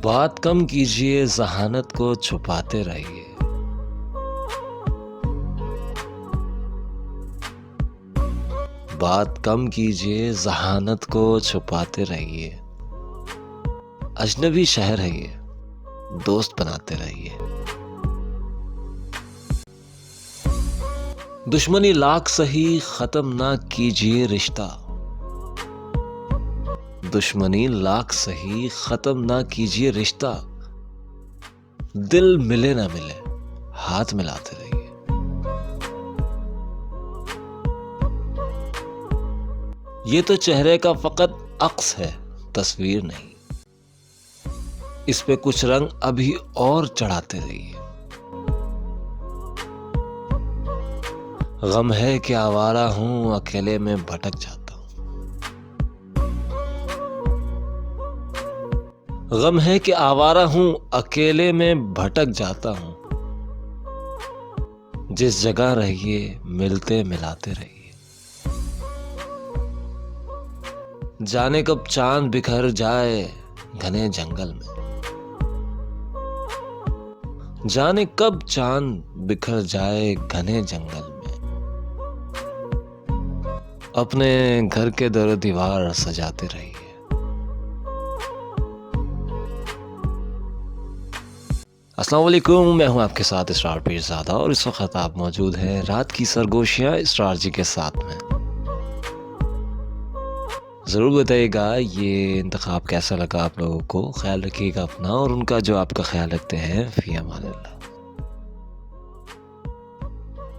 बात कम कीजिए, ज़हानत को छुपाते रहिए। बात कम कीजिए, ज़हानत को छुपाते रहिए। अजनबी शहर है ये, दोस्त बनाते रहिए। दुश्मनी लाख सही, खत्म ना कीजिए रिश्ता। दुश्मनी लाख सही, खत्म ना कीजिए रिश्ता। दिल मिले ना मिले, हाथ मिलाते रहिए। ये तो चेहरे का फकत अक्स है, तस्वीर नहीं। इस पे कुछ रंग अभी और चढ़ाते रहिए। गम है कि आवारा हूं, अकेले में भटक जाता हूं। गम है कि आवारा हूं, अकेले में भटक जाता हूं। जिस जगह रहिए, मिलते मिलाते रहिए। जाने कब चांद बिखर जाए घने जंगल में। जाने कब चांद बिखर जाए घने जंगल में। अपने घर के दर दीवार सजाते रहिए। अस्सलाम वालेकुम, मैं हूं आपके साथ इसरार पीरज़ादा और इस वक्त आप मौजूद हैं रात की सरगोशियां इसरार जी के साथ में। ज़रूर बताइएगा ये इंतखाब कैसा लगा आप लोगों को। ख्याल रखिएगा अपना और उनका जो आपका ख्याल रखते हैं। फ़ी अमानिल्लाह।